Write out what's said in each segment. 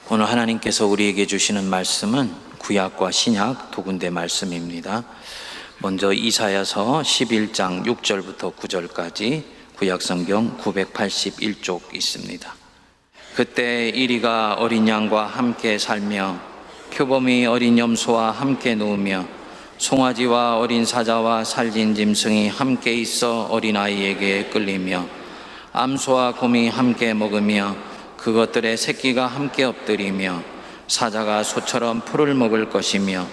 오늘 하나님께서 우리에게 주시는 말씀은 구약과 신약 두 군데 말씀입니다. 먼저 이사야서 11장 6절부터 9절까지 구약성경 981쪽 있습니다. 그때 이리가 어린 양과 함께 살며 표범이 어린 염소와 함께 누우며 송아지와 어린 사자와 살진 짐승이 함께 있어 어린아이에게 끌리며 암소와 곰이 함께 먹으며 그것들의 새끼가 함께 엎드리며 사자가 소처럼 풀을 먹을 것이며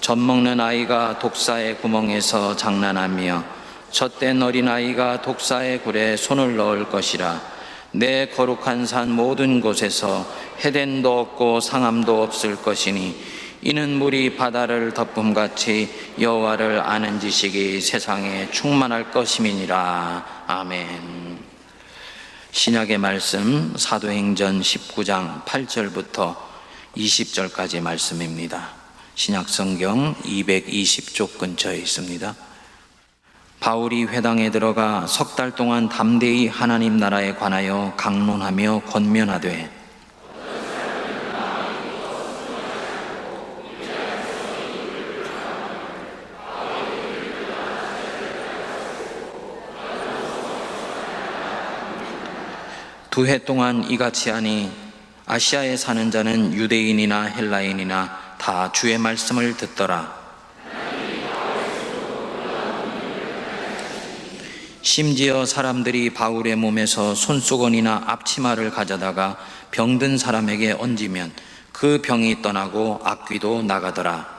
젖 먹는 아이가 독사의 구멍에서 장난하며 젖된 어린아이가 독사의 굴에 손을 넣을 것이라. 내 거룩한 산 모든 곳에서 해댄도 없고 상함도 없을 것이니 이는 물이 바다를 덮음같이 여호와를 아는 지식이 세상에 충만할 것임이니라. 아멘. 신약의 말씀 사도행전 19장 8절부터 20절까지 말씀입니다. 신약성경 220쪽 근처에 있습니다. 바울이 회당에 들어가 석 달 동안 담대히 하나님 나라에 관하여 강론하며 권면하되 두 해 동안 이같이 하니 아시아에 사는 자는 유대인이나 헬라인이나 다 주의 말씀을 듣더라. 심지어 사람들이 바울의 몸에서 손수건이나 앞치마를 가져다가 병든 사람에게 얹으면 그 병이 떠나고 악귀도 나가더라.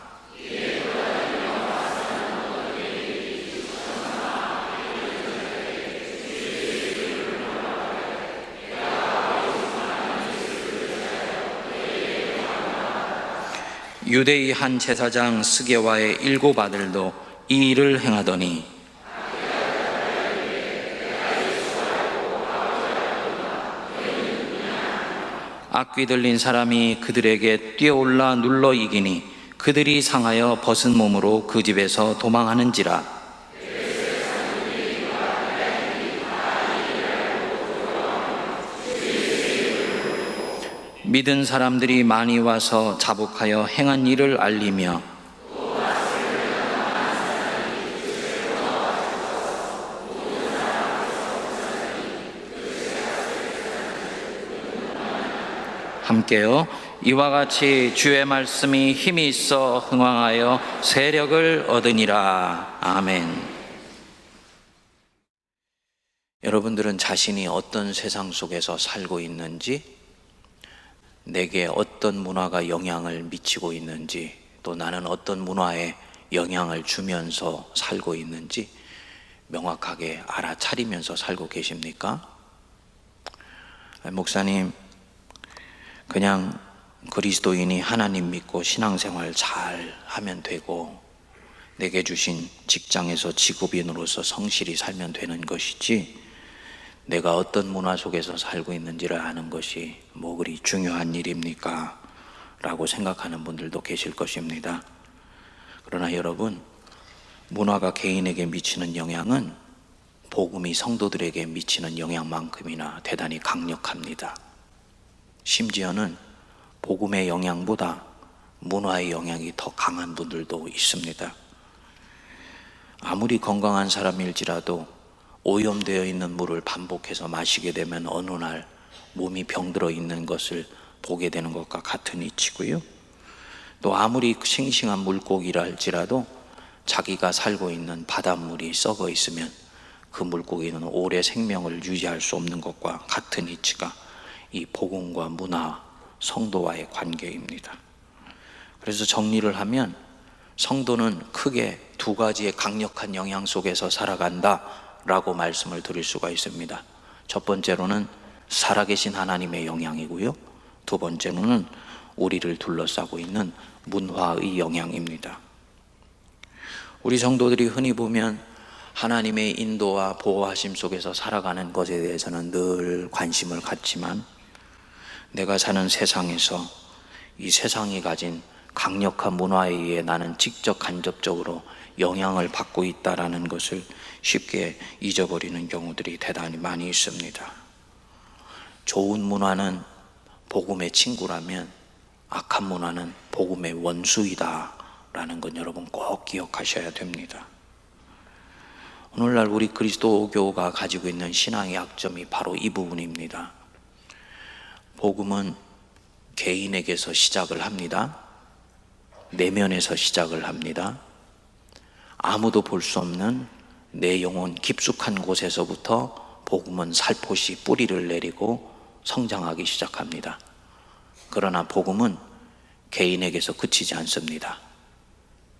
유대의 한 제사장 스게와의 7 아들도 이 일을 행하더니 악귀 들린 사람이 그들에게 뛰어올라 눌러 이기니 그들이 상하여 벗은 몸으로 그 집에서 도망하는지라. 믿은 사람들이 많이 와서 자복하여 행한 일을 알리며 함께요. 이와 같이 주의 말씀이 힘이 있어 흥왕하여 세력을 얻으니라. 아멘. 여러분들은 자신이 어떤 세상 속에서 살고 있는지, 내게 어떤 문화가 영향을 미치고 있는지, 또 나는 어떤 문화에 영향을 주면서 살고 있는지 명확하게 알아차리면서 살고 계십니까? 목사님, 그냥 그리스도인이 하나님 믿고 신앙생활 잘 하면 되고 내게 주신 직장에서 직업인으로서 성실히 살면 되는 것이지 내가 어떤 문화 속에서 살고 있는지를 아는 것이 뭐 그리 중요한 일입니까? 라고 생각하는 분들도 계실 것입니다. 그러나 여러분, 문화가 개인에게 미치는 영향은 복음이 성도들에게 미치는 영향만큼이나 대단히 강력합니다. 심지어는 복음의 영향보다 문화의 영향이 더 강한 분들도 있습니다. 아무리 건강한 사람일지라도 오염되어 있는 물을 반복해서 마시게 되면 어느 날 몸이 병들어 있는 것을 보게 되는 것과 같은 이치고요. 또 아무리 싱싱한 물고기랄지라도 자기가 살고 있는 바닷물이 썩어 있으면 그 물고기는 오래 생명을 유지할 수 없는 것과 같은 이치가 이 복음과 문화, 성도와의 관계입니다. 그래서 정리를 하면 성도는 크게 2가지의 강력한 영향 속에서 살아간다 라고 말씀을 드릴 수가 있습니다. 첫 번째로는 살아계신 하나님의 영향이고요, 두 번째로는 우리를 둘러싸고 있는 문화의 영향입니다. 우리 성도들이 흔히 보면 하나님의 인도와 보호하심 속에서 살아가는 것에 대해서는 늘 관심을 갖지만 내가 사는 세상에서 이 세상이 가진 강력한 문화에 의해 나는 직접 간접적으로 영향을 받고 있다는 것을 쉽게 잊어버리는 경우들이 대단히 많이 있습니다. 좋은 문화는 복음의 친구라면 악한 문화는 복음의 원수이다 라는 건 여러분 꼭 기억하셔야 됩니다. 오늘날 우리 그리스도교가 가지고 있는 신앙의 약점이 바로 이 부분입니다. 복음은 개인에게서 시작을 합니다. 내면에서 시작을 합니다. 아무도 볼 수 없는 내 영혼 깊숙한 곳에서부터 복음은 살포시 뿌리를 내리고 성장하기 시작합니다. 그러나 복음은 개인에게서 그치지 않습니다.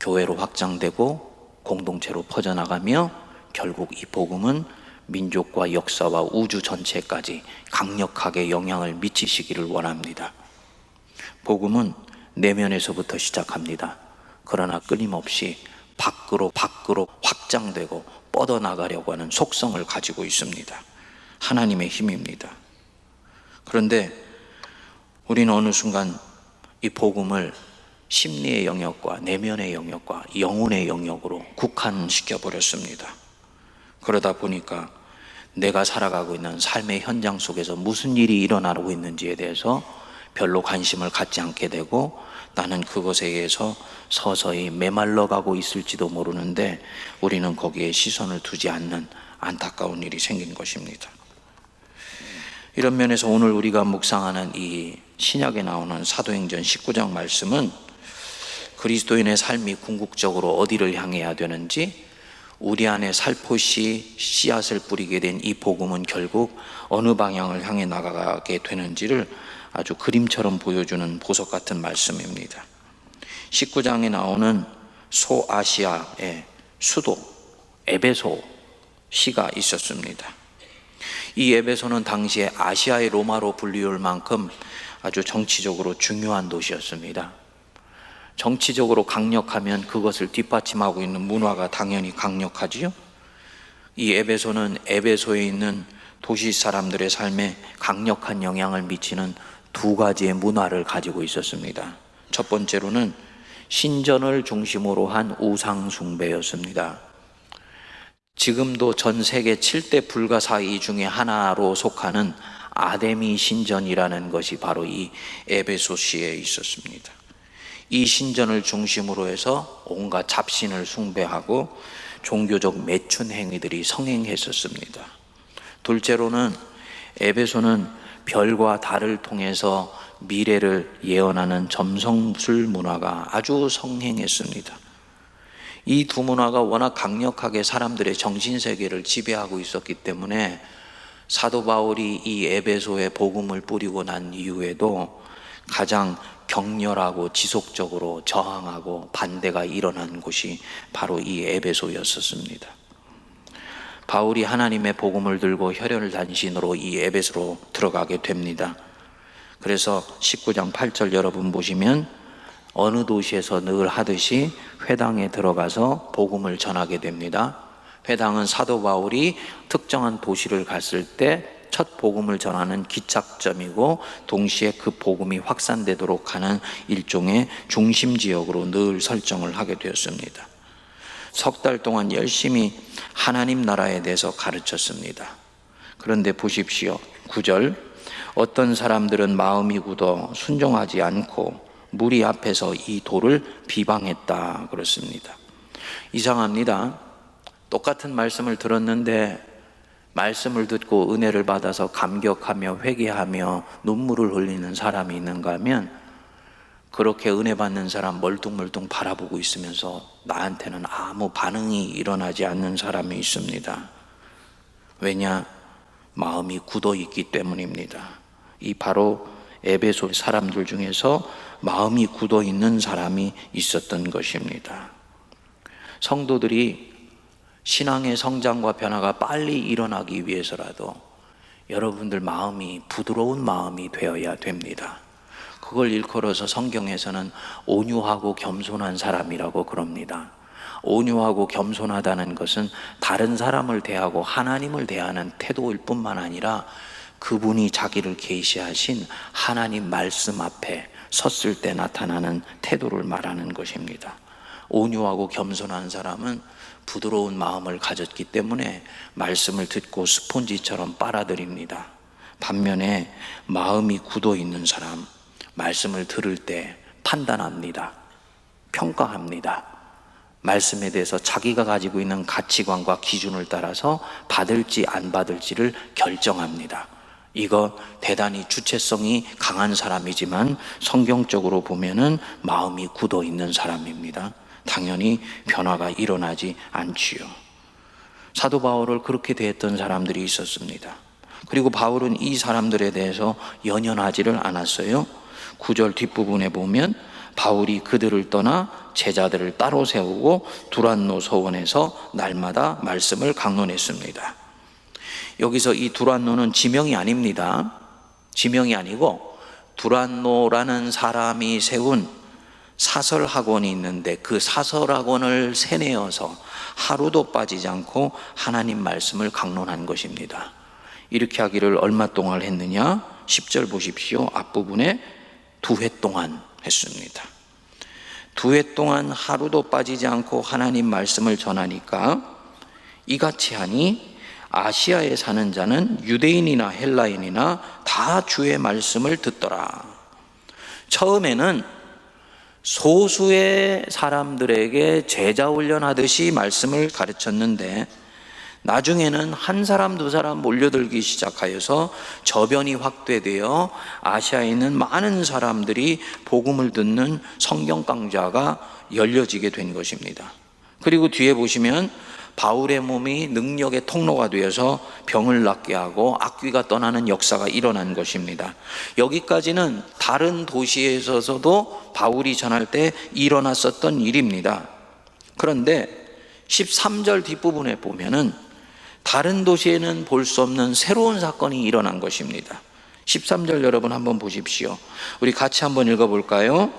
교회로 확장되고 공동체로 퍼져나가며 결국 이 복음은 민족과 역사와 우주 전체까지 강력하게 영향을 미치시기를 원합니다. 복음은 내면에서부터 시작합니다. 그러나 끊임없이 밖으로 확장되고 뻗어나가려고 하는 속성을 가지고 있습니다. 하나님의 힘입니다. 그런데 우리는 어느 순간 이 복음을 심리의 영역과 내면의 영역과 영혼의 영역으로 국한시켜 버렸습니다. 그러다 보니까 내가 살아가고 있는 삶의 현장 속에서 무슨 일이 일어나고 있는지에 대해서 별로 관심을 갖지 않게 되고 나는 그것에 의해서 서서히 메말라 가고 있을지도 모르는데 우리는 거기에 시선을 두지 않는 안타까운 일이 생긴 것입니다. 이런 면에서 오늘 우리가 묵상하는 이 신약에 나오는 사도행전 19장 말씀은 그리스도인의 삶이 궁극적으로 어디를 향해야 되는지, 우리 안에 살포시 씨앗을 뿌리게 된 이 복음은 결국 어느 방향을 향해 나가게 되는지를 아주 그림처럼 보여주는 보석 같은 말씀입니다. 19장에 나오는 소아시아의 수도 에베소시가 있었습니다. 이 에베소는 당시에 아시아의 로마로 불리울 만큼 아주 정치적으로 중요한 도시였습니다. 정치적으로 강력하면 그것을 뒷받침하고 있는 문화가 당연히 강력하지요. 이 에베소는 에베소에 있는 도시 사람들의 삶에 강력한 영향을 미치는 두 가지의 문화를 가지고 있었습니다. 첫 번째로는 신전을 중심으로 한 우상 숭배였습니다. 지금도 전 세계 7대 불가사의 중에 하나로 속하는 아데미 신전이라는 것이 바로 이 에베소시에 있었습니다. 이 신전을 중심으로 해서 온갖 잡신을 숭배하고 종교적 매춘 행위들이 성행했었습니다. 둘째로는 에베소는 별과 달을 통해서 미래를 예언하는 점성술 문화가 아주 성행했습니다. 이 두 문화가 워낙 강력하게 사람들의 정신세계를 지배하고 있었기 때문에 사도 바울이 이 에베소에 복음을 뿌리고 난 이후에도 가장 격렬하고 지속적으로 저항하고 반대가 일어난 곳이 바로 이 에베소였었습니다. 바울이 하나님의 복음을 들고 혈혈단신으로 이 에베소로 들어가게 됩니다. 그래서 19장 8절 여러분 보시면 어느 도시에서 늘 하듯이 회당에 들어가서 복음을 전하게 됩니다. 회당은 사도 바울이 특정한 도시를 갔을 때 첫 복음을 전하는 기착점이고 동시에 그 복음이 확산되도록 하는 일종의 중심 지역으로 늘 설정을 하게 되었습니다. 석 달 동안 열심히 하나님 나라에 대해서 가르쳤습니다. 그런데 보십시오. 9절, 어떤 사람들은 마음이 굳어 순종하지 않고 무리 앞에서 이 도를 비방했다 그렇습니다. 이상합니다. 똑같은 말씀을 들었는데 말씀을 듣고 은혜를 받아서 감격하며 회개하며 눈물을 흘리는 사람이 있는가 하면 그렇게 은혜 받는 사람 멀뚱멀뚱 바라보고 있으면서 나한테는 아무 반응이 일어나지 않는 사람이 있습니다. 왜냐? 마음이 굳어 있기 때문입니다. 이 바로 에베소 사람들 중에서 마음이 굳어 있는 사람이 있었던 것입니다. 성도들이 신앙의 성장과 변화가 빨리 일어나기 위해서라도 여러분들 마음이 부드러운 마음이 되어야 됩니다. 그걸 일컬어서 성경에서는 온유하고 겸손한 사람이라고 그럽니다. 온유하고 겸손하다는 것은 다른 사람을 대하고 하나님을 대하는 태도일 뿐만 아니라 그분이 자기를 계시하신 하나님 말씀 앞에 섰을 때 나타나는 태도를 말하는 것입니다. 온유하고 겸손한 사람은 부드러운 마음을 가졌기 때문에 말씀을 듣고 스폰지처럼 빨아들입니다. 반면에 마음이 굳어 있는 사람, 말씀을 들을 때 판단합니다. 평가합니다. 말씀에 대해서 자기가 가지고 있는 가치관과 기준을 따라서 받을지 안 받을지를 결정합니다. 이거 대단히 주체성이 강한 사람이지만 성경적으로 보면은 마음이 굳어 있는 사람입니다. 당연히 변화가 일어나지 않지요. 사도 바울을 그렇게 대했던 사람들이 있었습니다. 그리고 바울은 이 사람들에 대해서 연연하지를 않았어요. 9절 뒷부분에 보면 바울이 그들을 떠나 제자들을 따로 세우고 두란노 서원에서 날마다 말씀을 강론했습니다. 여기서 이 두란노는 지명이 아닙니다. 지명이 아니고 두란노라는 사람이 세운 사설학원이 있는데 그 사설학원을 세내어서 하루도 빠지지 않고 하나님 말씀을 강론한 것입니다. 이렇게 하기를 얼마 동안 했느냐? 10절 보십시오. 앞부분에 2회 동안 했습니다. 2회 동안 하루도 빠지지 않고 하나님 말씀을 전하니까 이같이 하니 아시아에 사는 자는 유대인이나 헬라인이나 다 주의 말씀을 듣더라. 처음에는 소수의 사람들에게 제자 훈련하듯이 말씀을 가르쳤는데 나중에는 한 사람 두 사람 몰려들기 시작하여서 저변이 확대되어 아시아에 있는 많은 사람들이 복음을 듣는 성경 강좌가 열려지게 된 것입니다. 그리고 뒤에 보시면 바울의 몸이 능력의 통로가 되어서 병을 낫게 하고 악귀가 떠나는 역사가 일어난 것입니다. 여기까지는 다른 도시에서도 바울이 전할 때 일어났었던 일입니다. 그런데 13절 뒷부분에 보면은 다른 도시에는 볼 수 없는 새로운 사건이 일어난 것입니다. 13절 여러분 한번 보십시오. 우리 같이 한번 읽어볼까요?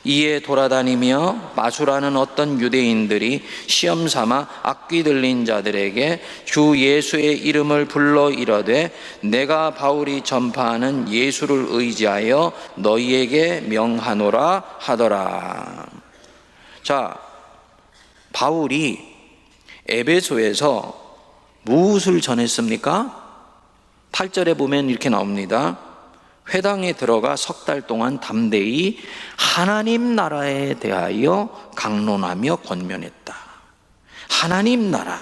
이에 돌아다니며 마술하는 어떤 유대인들이 시험 삼아 악귀 들린 자들에게 주 예수의 이름을 불러 이르되 내가 바울이 전파하는 예수를 의지하여 너희에게 명하노라 하더라. 자, 바울이 에베소에서 무엇을 전했습니까? 8절에 보면 이렇게 나옵니다. 회당에 들어가 석 달 동안 담대히 하나님 나라에 대하여 강론하며 권면했다. 하나님 나라,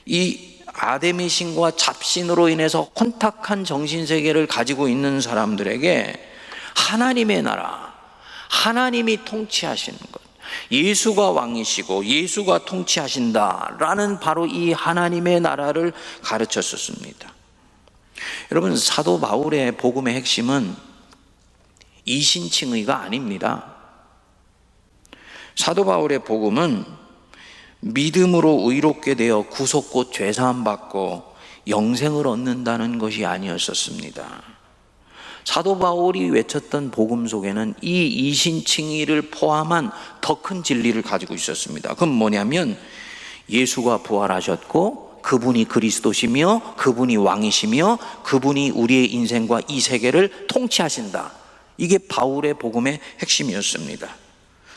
이 아담의 신과 잡신으로 인해서 혼탁한 정신세계를 가지고 있는 사람들에게 하나님의 나라, 하나님이 통치하시는 것, 예수가 왕이시고 예수가 통치하신다라는 바로 이 하나님의 나라를 가르쳤었습니다. 여러분, 사도 바울의 복음의 핵심은 이신칭의가 아닙니다. 사도 바울의 복음은 믿음으로 의롭게 되어 구속고 죄사함 받고 영생을 얻는다는 것이 아니었었습니다. 사도 바울이 외쳤던 복음 속에는 이 이신칭의를 포함한 더 큰 진리를 가지고 있었습니다. 그건 뭐냐면 예수가 부활하셨고 그분이 그리스도시며 그분이 왕이시며 그분이 우리의 인생과 이 세계를 통치하신다. 이게 바울의 복음의 핵심이었습니다.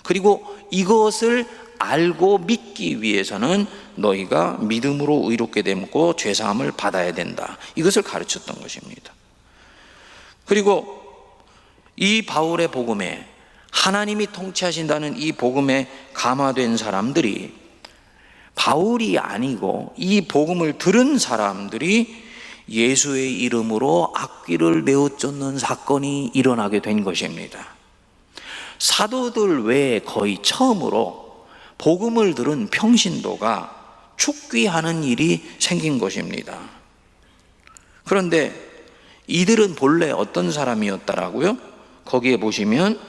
그리고 이것을 알고 믿기 위해서는 너희가 믿음으로 의롭게 되고 죄사함을 받아야 된다. 이것을 가르쳤던 것입니다. 그리고 이 바울의 복음에 하나님이 통치하신다는 이 복음에 감화된 사람들이 바울이 아니고 이 복음을 들은 사람들이 예수의 이름으로 악귀를 내어 쫓는 사건이 일어나게 된 것입니다. 사도들 외에 거의 처음으로 복음을 들은 평신도가 축귀하는 일이 생긴 것입니다. 그런데 이들은 본래 어떤 사람이었다라고요? 거기에 보시면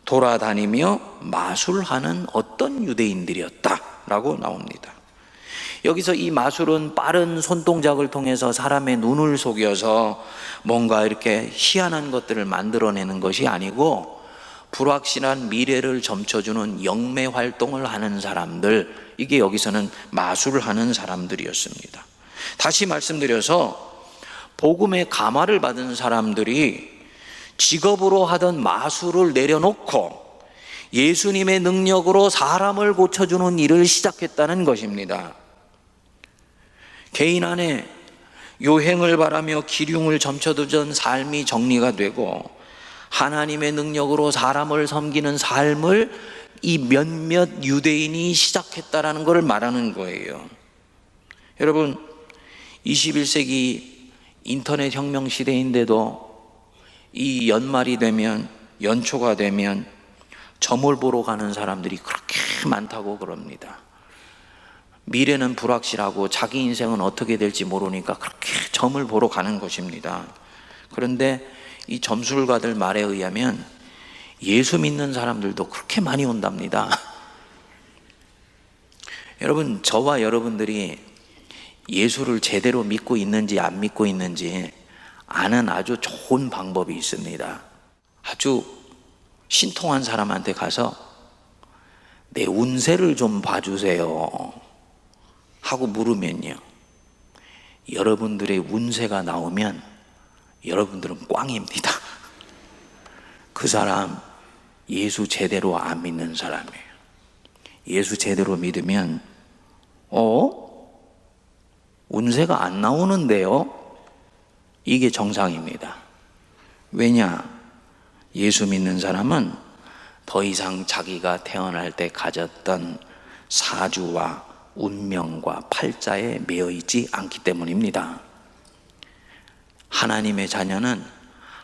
돌아다니며 마술하는 어떤 유대인들이었다라고 나옵니다. 여기서 이 마술은 빠른 손동작을 통해서 사람의 눈을 속여서 뭔가 이렇게 희한한 것들을 만들어내는 것이 아니고 불확실한 미래를 점쳐주는 영매 활동을 하는 사람들, 이게 여기서는 마술을 하는 사람들이었습니다. 다시 말씀드려서 복음의 감화를 받은 사람들이 직업으로 하던 마술을 내려놓고 예수님의 능력으로 사람을 고쳐주는 일을 시작했다는 것입니다. 개인 안에 요행을 바라며 기륭을 점쳐두던 삶이 정리가 되고 하나님의 능력으로 사람을 섬기는 삶을 이 몇몇 유대인이 시작했다라는 것을 말하는 거예요. 여러분, 21세기 인터넷 혁명 시대인데도 이 연말이 되면, 연초가 되면 점을 보러 가는 사람들이 그렇게 많다고 그럽니다. 미래는 불확실하고 자기 인생은 어떻게 될지 모르니까 그렇게 점을 보러 가는 것입니다. 그런데 이 점술가들 말에 의하면 예수 믿는 사람들도 그렇게 많이 온답니다. 여러분, 저와 여러분들이 예수를 제대로 믿고 있는지 안 믿고 있는지 아는 아주 좋은 방법이 있습니다. 아주 신통한 사람한테 가서 내 운세를 좀 봐주세요 하고 물으면요, 여러분들의 운세가 나오면 여러분들은 꽝입니다. 그 사람 예수 제대로 안 믿는 사람이에요. 예수 제대로 믿으면 운세가 안 나오는데요? 이게 정상입니다. 왜냐? 예수 믿는 사람은 더 이상 자기가 태어날 때 가졌던 사주와 운명과 팔자에 매여 있지 않기 때문입니다. 하나님의 자녀는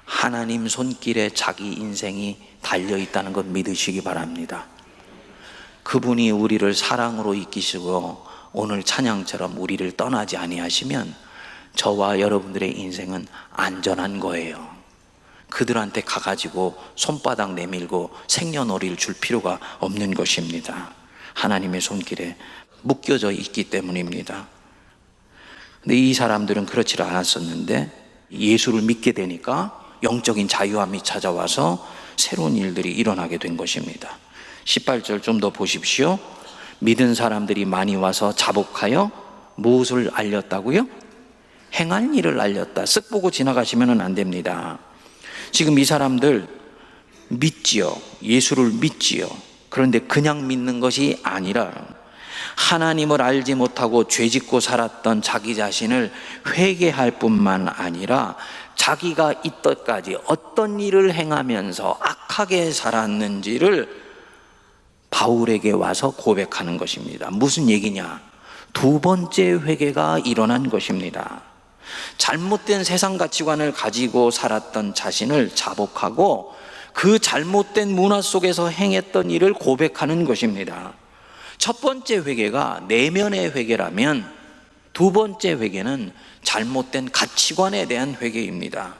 하나님 손길에 자기 인생이 달려있다는 것 믿으시기 바랍니다. 그분이 우리를 사랑으로 이끄시고 오늘 찬양처럼 우리를 떠나지 아니하시면 저와 여러분들의 인생은 안전한 거예요. 그들한테 가가지고 손바닥 내밀고 생년월일 줄 필요가 없는 것입니다. 하나님의 손길에 묶여져 있기 때문입니다. 근데 이 사람들은 그렇지 않았었는데 예수를 믿게 되니까 영적인 자유함이 찾아와서 새로운 일들이 일어나게 된 것입니다. 18절 좀 더 보십시오. 믿은 사람들이 많이 와서 자복하여 무엇을 알렸다고요? 행할 일을 알렸다. 쓱 보고 지나가시면 안 됩니다. 지금 이 사람들 믿지요. 예수를 믿지요. 그런데 그냥 믿는 것이 아니라 하나님을 알지 못하고 죄짓고 살았던 자기 자신을 회개할 뿐만 아니라 자기가 이때까지 어떤 일을 행하면서 악하게 살았는지를 바울에게 와서 고백하는 것입니다. 무슨 얘기냐? 두 번째 회개가 일어난 것입니다. 잘못된 세상 가치관을 가지고 살았던 자신을 자복하고 그 잘못된 문화 속에서 행했던 일을 고백하는 것입니다. 첫 번째 회개가 내면의 회개라면 두 번째 회개는 잘못된 가치관에 대한 회개입니다.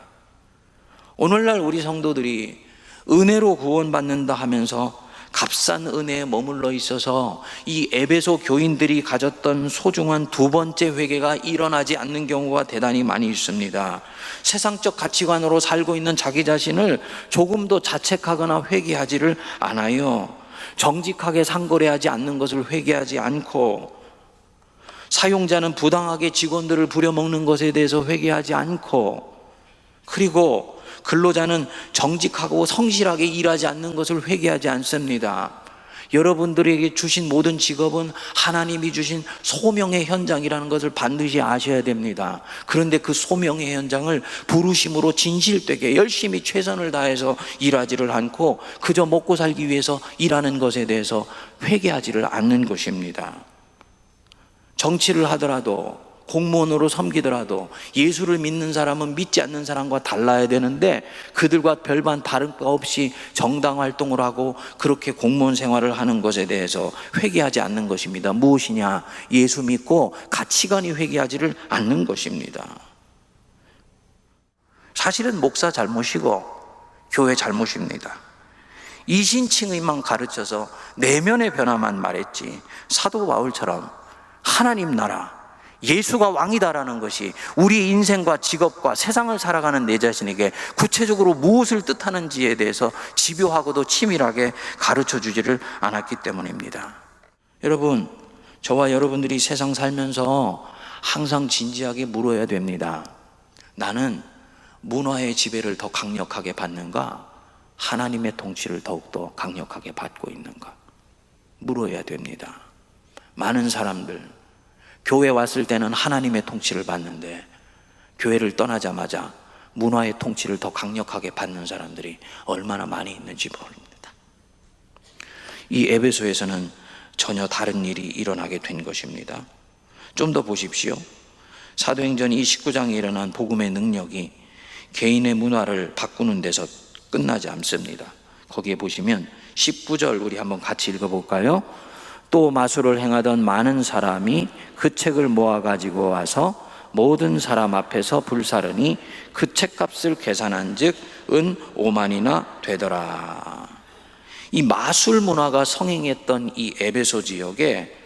오늘날 우리 성도들이 은혜로 구원받는다 하면서 값싼 은혜에 머물러 있어서 이 에베소 교인들이 가졌던 소중한 두 번째 회개가 일어나지 않는 경우가 대단히 많이 있습니다. 세상적 가치관으로 살고 있는 자기 자신을 조금도 자책하거나 회개하지를 않아요. 정직하게 상거래하지 않는 것을 회개하지 않고, 사용자는 부당하게 직원들을 부려먹는 것에 대해서 회개하지 않고, 그리고 근로자는 정직하고 성실하게 일하지 않는 것을 회개하지 않습니다. 여러분들에게 주신 모든 직업은 하나님이 주신 소명의 현장이라는 것을 반드시 아셔야 됩니다. 그런데 그 소명의 현장을 부르심으로 진실되게 열심히 최선을 다해서 일하지를 않고 그저 먹고 살기 위해서 일하는 것에 대해서 회개하지를 않는 것입니다. 정치를 하더라도 공무원으로 섬기더라도 예수를 믿는 사람은 믿지 않는 사람과 달라야 되는데 그들과 별반 다른 바 없이 정당 활동을 하고 그렇게 공무원 생활을 하는 것에 대해서 회개하지 않는 것입니다. 무엇이냐? 예수 믿고 가치관이 회개하지를 않는 것입니다. 사실은 목사 잘못이고 교회 잘못입니다. 이신칭의만 가르쳐서 내면의 변화만 말했지, 사도 바울처럼 하나님 나라, 예수가 왕이다라는 것이 우리 인생과 직업과 세상을 살아가는 내 자신에게 구체적으로 무엇을 뜻하는지에 대해서 집요하고도 치밀하게 가르쳐 주지를 않았기 때문입니다. 여러분, 저와 여러분들이 세상 살면서 항상 진지하게 물어야 됩니다. 나는 문화의 지배를 더 강력하게 받는가? 하나님의 통치를 더욱더 강력하게 받고 있는가? 물어야 됩니다. 많은 사람들 교회 왔을 때는 하나님의 통치를 받는데 교회를 떠나자마자 문화의 통치를 더 강력하게 받는 사람들이 얼마나 많이 있는지 모릅니다. 이 에베소에서는 전혀 다른 일이 일어나게 된 것입니다. 좀 더 보십시오. 사도행전 19장에 일어난 복음의 능력이 개인의 문화를 바꾸는 데서 끝나지 않습니다. 거기에 보시면 19절 우리 한번 같이 읽어볼까요? 또 마술을 행하던 많은 사람이 그 책을 모아 가지고 와서 모든 사람 앞에서 불사르니 그 책값을 계산한 즉 은 5만이나 되더라. 이 마술 문화가 성행했던 이 에베소 지역에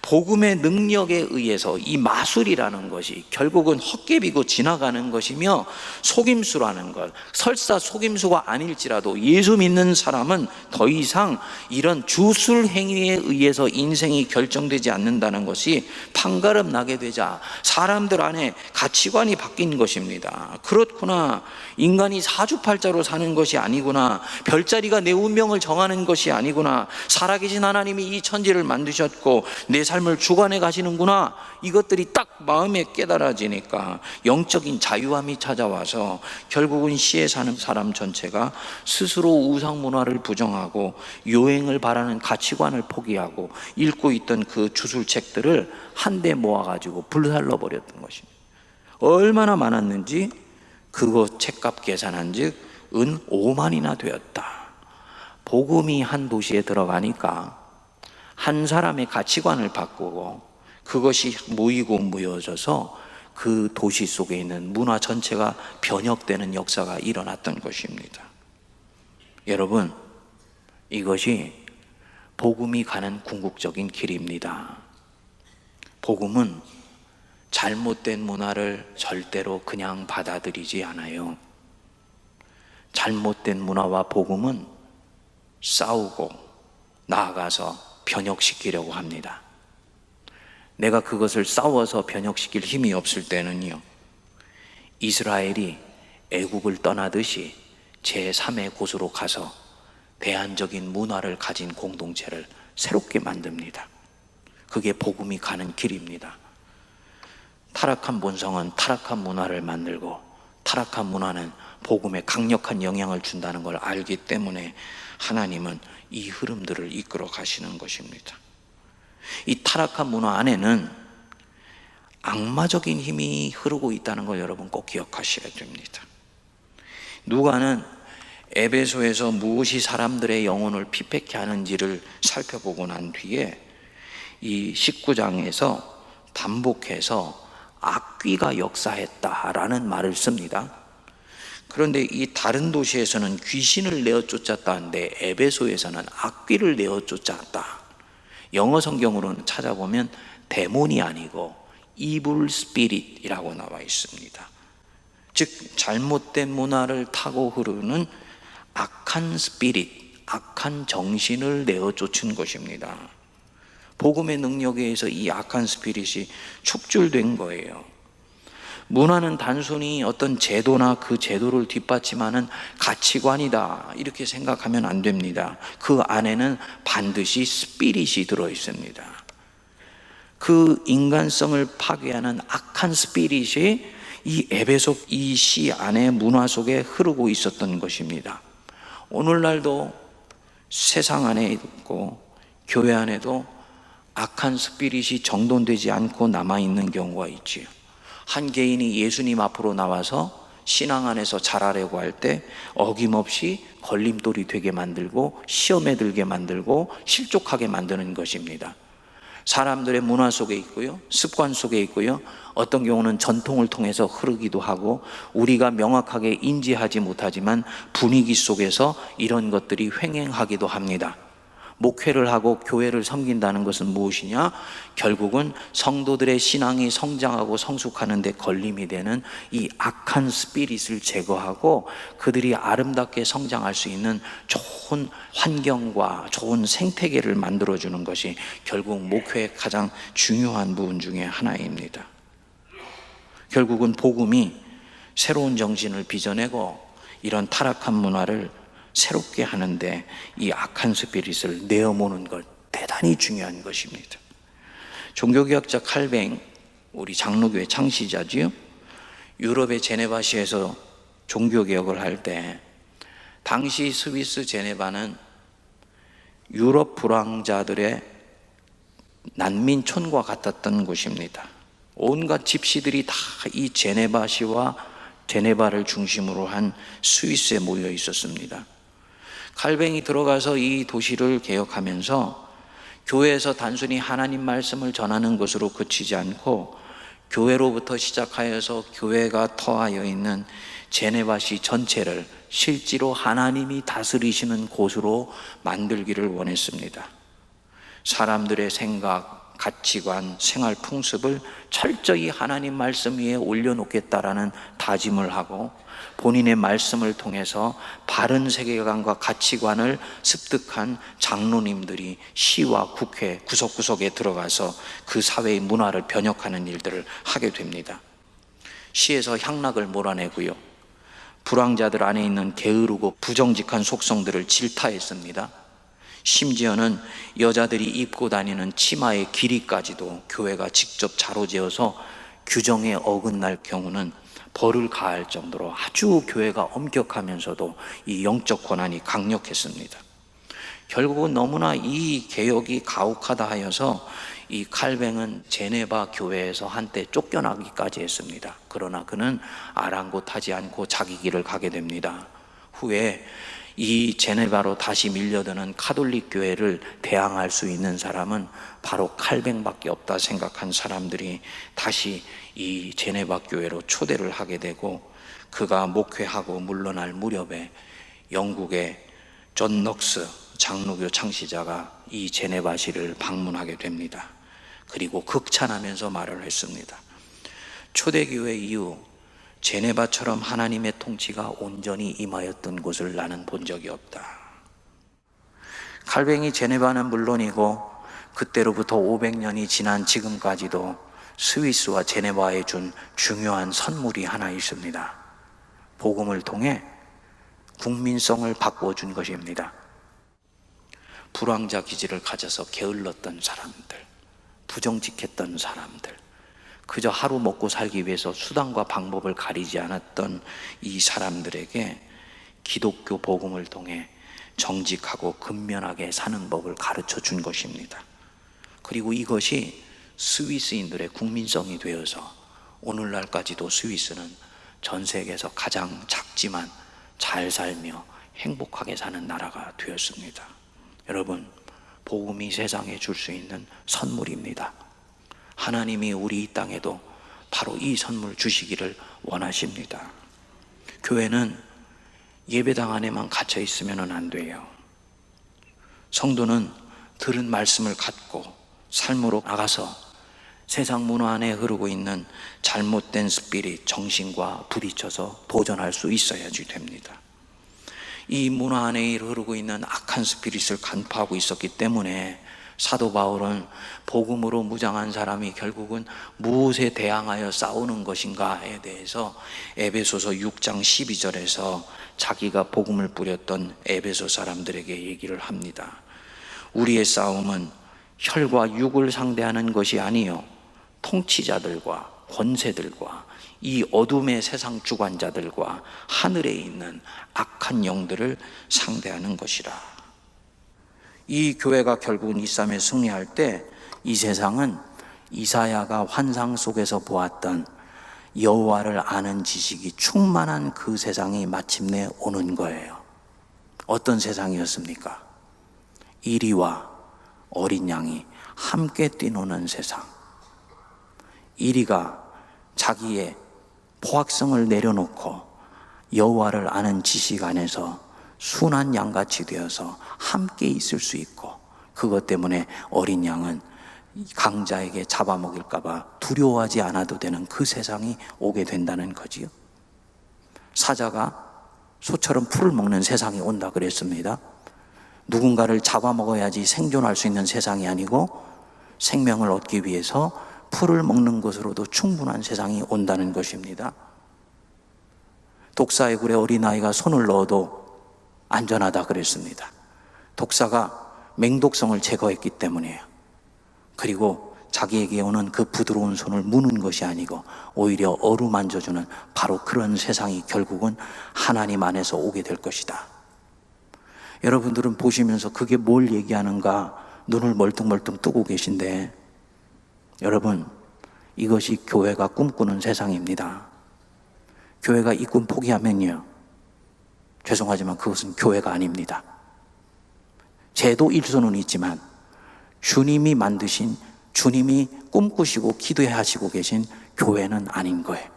복음의 능력에 의해서 이 마술이라는 것이 결국은 헛개비고 지나가는 것이며 속임수라는 것, 설사 속임수가 아닐지라도 예수 믿는 사람은 더 이상 이런 주술 행위에 의해서 인생이 결정되지 않는다는 것이 판가름 나게 되자 사람들 안에 가치관이 바뀐 것입니다. 그렇구나, 인간이 사주팔자로 사는 것이 아니구나, 별자리가 내 운명을 정하는 것이 아니구나, 살아계신 하나님이 이 천지를 만드셨고 내 삶을 주관해 가시는구나, 이것들이 딱 마음에 깨달아지니까 영적인 자유함이 찾아와서 결국은 시에 사는 사람 전체가 스스로 우상 문화를 부정하고 요행을 바라는 가치관을 포기하고 읽고 있던 그 주술책들을 한데 모아가지고 불살러 버렸던 것입니다. 얼마나 많았는지 그거 책값 계산한 즉 은 5만이나 되었다. 복음이 한 도시에 들어가니까 한 사람의 가치관을 바꾸고 그것이 모이고 모여져서 그 도시 속에 있는 문화 전체가 변혁되는 역사가 일어났던 것입니다. 여러분, 이것이 복음이 가는 궁극적인 길입니다. 복음은 잘못된 문화를 절대로 그냥 받아들이지 않아요. 잘못된 문화와 복음은 싸우고 나아가서 변혁시키려고 합니다. 내가 그것을 싸워서 변혁시킬 힘이 없을 때는요, 이스라엘이 애국을 떠나듯이 제3의 곳으로 가서 대안적인 문화를 가진 공동체를 새롭게 만듭니다. 그게 복음이 가는 길입니다. 타락한 본성은 타락한 문화를 만들고 타락한 문화는 복음에 강력한 영향을 준다는 걸 알기 때문에 하나님은 이 흐름들을 이끌어 가시는 것입니다. 이 타락한 문화 안에는 악마적인 힘이 흐르고 있다는 걸 여러분 꼭 기억하셔야 됩니다. 누가는 에베소에서 무엇이 사람들의 영혼을 피폐케 하는지를 살펴보고 난 뒤에 이 19장에서 반복해서 악귀가 역사했다라는 말을 씁니다. 그런데 이 다른 도시에서는 귀신을 내어 쫓았다는데 에베소에서는 악귀를 내어 쫓았다. 영어 성경으로는 찾아보면 데몬이 아니고 evil spirit이라고 나와 있습니다. 즉 잘못된 문화를 타고 흐르는 악한 스피릿, 악한 정신을 내어 쫓은 것입니다. 복음의 능력에 의해서 이 악한 스피릿이 축출된 거예요. 문화는 단순히 어떤 제도나 그 제도를 뒷받침하는 가치관이다 이렇게 생각하면 안 됩니다. 그 안에는 반드시 스피릿이 들어있습니다. 그 인간성을 파괴하는 악한 스피릿이 이 에베소 이 시 안에 문화 속에 흐르고 있었던 것입니다. 오늘날도 세상 안에 있고 교회 안에도 악한 스피릿이 정돈되지 않고 남아있는 경우가 있지요. 한 개인이 예수님 앞으로 나와서 신앙 안에서 자라려고 할 때 어김없이 걸림돌이 되게 만들고 시험에 들게 만들고 실족하게 만드는 것입니다. 사람들의 문화 속에 있고요, 습관 속에 있고요, 어떤 경우는 전통을 통해서 흐르기도 하고 우리가 명확하게 인지하지 못하지만 분위기 속에서 이런 것들이 횡행하기도 합니다. 목회를 하고 교회를 섬긴다는 것은 무엇이냐? 결국은 성도들의 신앙이 성장하고 성숙하는 데 걸림이 되는 이 악한 스피릿을 제거하고 그들이 아름답게 성장할 수 있는 좋은 환경과 좋은 생태계를 만들어주는 것이 결국 목회의 가장 중요한 부분 중에 하나입니다. 결국은 복음이 새로운 정신을 빚어내고 이런 타락한 문화를 새롭게 하는데 이 악한 스피릿을 내어모는 것 대단히 중요한 것입니다. 종교개혁자 칼뱅, 우리 장로교회 창시자지요. 유럽의 제네바시에서 종교개혁을 할 때 당시 스위스 제네바는 유럽 불황자들의 난민촌과 같았던 곳입니다. 온갖 집시들이 다 이 제네바시와 제네바를 중심으로 한 스위스에 모여 있었습니다. 칼뱅이 들어가서 이 도시를 개혁하면서 교회에서 단순히 하나님 말씀을 전하는 것으로 그치지 않고 교회로부터 시작하여서 교회가 터하여 있는 제네바시 전체를 실제로 하나님이 다스리시는 곳으로 만들기를 원했습니다. 사람들의 생각, 가치관, 생활 풍습을 철저히 하나님 말씀 위에 올려놓겠다라는 다짐을 하고 본인의 말씀을 통해서 바른 세계관과 가치관을 습득한 장로님들이 시와 국회 구석구석에 들어가서 그 사회의 문화를 변혁하는 일들을 하게 됩니다. 시에서 향락을 몰아내고요, 불황자들 안에 있는 게으르고 부정직한 속성들을 질타했습니다. 심지어는 여자들이 입고 다니는 치마의 길이까지도 교회가 직접 자로재어서 규정에 어긋날 경우는 벌을 가할 정도로 아주 교회가 엄격하면서도 이 영적 권한이 강력했습니다. 결국은 너무나 이 개혁이 가혹하다 하여서 이 칼뱅은 제네바 교회에서 한때 쫓겨나기까지 했습니다. 그러나 그는 아랑곳하지 않고 자기 길을 가게 됩니다. 후에 이 제네바로 다시 밀려드는 카톨릭 교회를 대항할 수 있는 사람은 바로 칼뱅밖에 없다 생각한 사람들이 다시 이 제네바 교회로 초대를 하게 되고, 그가 목회하고 물러날 무렵에 영국의 존 넉스 장로교 창시자가 이 제네바시를 방문하게 됩니다. 그리고 극찬하면서 말을 했습니다. 초대교회 이후 제네바처럼 하나님의 통치가 온전히 임하였던 곳을 나는 본 적이 없다. 칼뱅이 제네바는 물론이고 그때로부터 500년이 지난 지금까지도 스위스와 제네바에 준 중요한 선물이 하나 있습니다. 복음을 통해 국민성을 바꿔준 것입니다. 불황자 기질을 가져서 게을렀던 사람들, 부정직했던 사람들, 그저 하루 먹고 살기 위해서 수단과 방법을 가리지 않았던 이 사람들에게 기독교 복음을 통해 정직하고 근면하게 사는 법을 가르쳐 준 것입니다. 그리고 이것이 스위스인들의 국민성이 되어서 오늘날까지도 스위스는 전 세계에서 가장 작지만 잘 살며 행복하게 사는 나라가 되었습니다. 여러분, 복음이 세상에 줄 수 있는 선물입니다. 하나님이 우리 이 땅에도 바로 이 선물 주시기를 원하십니다. 교회는 예배당 안에만 갇혀 있으면 안 돼요. 성도는 들은 말씀을 갖고 삶으로 나가서 세상 문화 안에 흐르고 있는 잘못된 스피릿, 정신과 부딪혀서 도전할 수 있어야지 됩니다. 이 문화 안에 흐르고 있는 악한 스피릿을 간파하고 있었기 때문에 사도 바울은 복음으로 무장한 사람이 결국은 무엇에 대항하여 싸우는 것인가에 대해서 에베소서 6장 12절에서 자기가 복음을 뿌렸던 에베소 사람들에게 얘기를 합니다. 우리의 싸움은 혈과 육을 상대하는 것이 아니요 통치자들과 권세들과 이 어둠의 세상 주관자들과 하늘에 있는 악한 영들을 상대하는 것이라. 이 교회가 결국은 이 싸움에 승리할 때 이 세상은 이사야가 환상 속에서 보았던 여호와를 아는 지식이 충만한 그 세상이 마침내 오는 거예요. 어떤 세상이었습니까? 이리와 어린 양이 함께 뛰노는 세상. 이리가 자기의 포악성을 내려놓고 여호와를 아는 지식 안에서 순한 양같이 되어서 함께 있을 수 있고, 그것 때문에 어린 양은 강자에게 잡아먹일까 봐 두려워하지 않아도 되는 그 세상이 오게 된다는 거지요. 사자가 소처럼 풀을 먹는 세상이 온다 그랬습니다. 누군가를 잡아먹어야지 생존할 수 있는 세상이 아니고 생명을 얻기 위해서 풀을 먹는 것으로도 충분한 세상이 온다는 것입니다. 독사의 굴에 어린아이가 손을 넣어도 안전하다 그랬습니다. 독사가 맹독성을 제거했기 때문이에요. 그리고 자기에게 오는 그 부드러운 손을 무는 것이 아니고 오히려 어루만져주는 바로 그런 세상이 결국은 하나님 안에서 오게 될 것이다. 여러분들은 보시면서 그게 뭘 얘기하는가 눈을 멀뚱멀뚱 뜨고 계신데, 여러분, 이것이 교회가 꿈꾸는 세상입니다. 교회가 이 꿈 포기하면요, 죄송하지만 그것은 교회가 아닙니다. 제도 일소는 있지만 주님이 만드신, 주님이 꿈꾸시고 기도하시고 계신 교회는 아닌 거예요.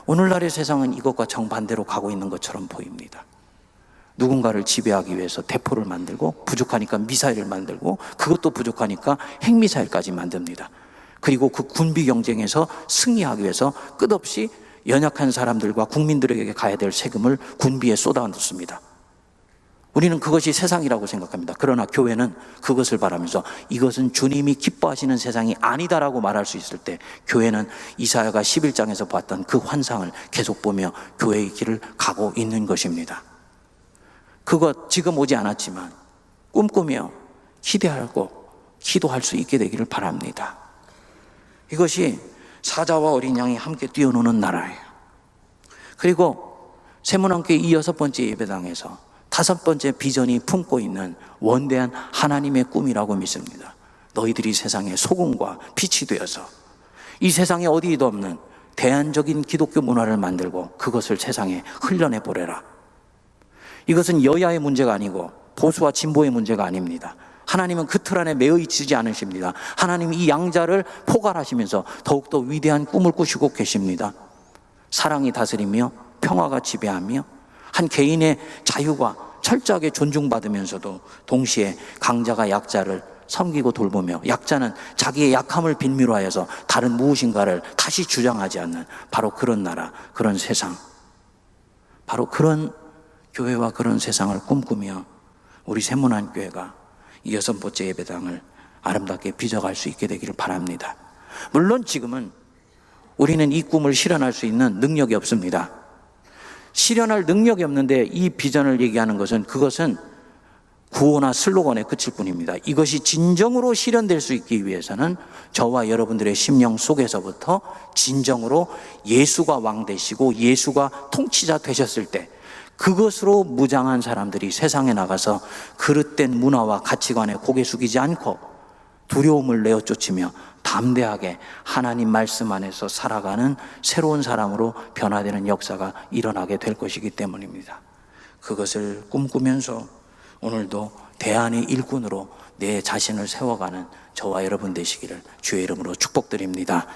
오늘날의 세상은 이것과 정반대로 가고 있는 것처럼 보입니다. 누군가를 지배하기 위해서 대포를 만들고, 부족하니까 미사일을 만들고, 그것도 부족하니까 핵미사일까지 만듭니다. 그리고 그 군비 경쟁에서 승리하기 위해서 끝없이 연약한 사람들과 국민들에게 가야 될 세금을 군비에 쏟아놓습니다. 우리는 그것이 세상이라고 생각합니다. 그러나 교회는 그것을 바라면서 이것은 주님이 기뻐하시는 세상이 아니다라고 말할 수 있을 때, 교회는 이사야가 11장에서 봤던 그 환상을 계속 보며 교회의 길을 가고 있는 것입니다. 그것 지금 오지 않았지만 꿈꾸며 기대하고 기도할 수 있게 되기를 바랍니다. 이것이 사자와 어린 양이 함께 뛰어노는 나라예요. 그리고 세문안교회 이 6번째 예배당에서 5번째 비전이 품고 있는 원대한 하나님의 꿈이라고 믿습니다. 너희들이 세상의 소금과 빛이 되어서 이 세상에 어디에도 없는 대안적인 기독교 문화를 만들고 그것을 세상에 흘려내 보내라. 이것은 여야의 문제가 아니고 보수와 진보의 문제가 아닙니다. 하나님은 그 틀 안에 매여 있지 않으십니다. 하나님이 이 양자를 포괄하시면서 더욱더 위대한 꿈을 꾸시고 계십니다. 사랑이 다스리며 평화가 지배하며 한 개인의 자유가 철저하게 존중받으면서도 동시에 강자가 약자를 섬기고 돌보며, 약자는 자기의 약함을 빌미로 하여서 다른 무엇인가를 다시 주장하지 않는 바로 그런 나라, 그런 세상, 바로 그런 교회와 그런 세상을 꿈꾸며 우리 세문안교회가 이 6번째 예배당을 아름답게 빚어갈 수 있게 되기를 바랍니다. 물론 지금은 우리는 이 꿈을 실현할 수 있는 능력이 없습니다. 실현할 능력이 없는데 이 비전을 얘기하는 것은, 그것은 구호나 슬로건에 그칠 뿐입니다. 이것이 진정으로 실현될 수 있기 위해서는 저와 여러분들의 심령 속에서부터 진정으로 예수가 왕 되시고 예수가 통치자 되셨을 때, 그것으로 무장한 사람들이 세상에 나가서 그릇된 문화와 가치관에 고개 숙이지 않고 두려움을 내어 쫓으며 담대하게 하나님 말씀 안에서 살아가는 새로운 사람으로 변화되는 역사가 일어나게 될 것이기 때문입니다. 그것을 꿈꾸면서 오늘도 대안의 일꾼으로 내 자신을 세워가는 저와 여러분 되시기를 주의 이름으로 축복드립니다.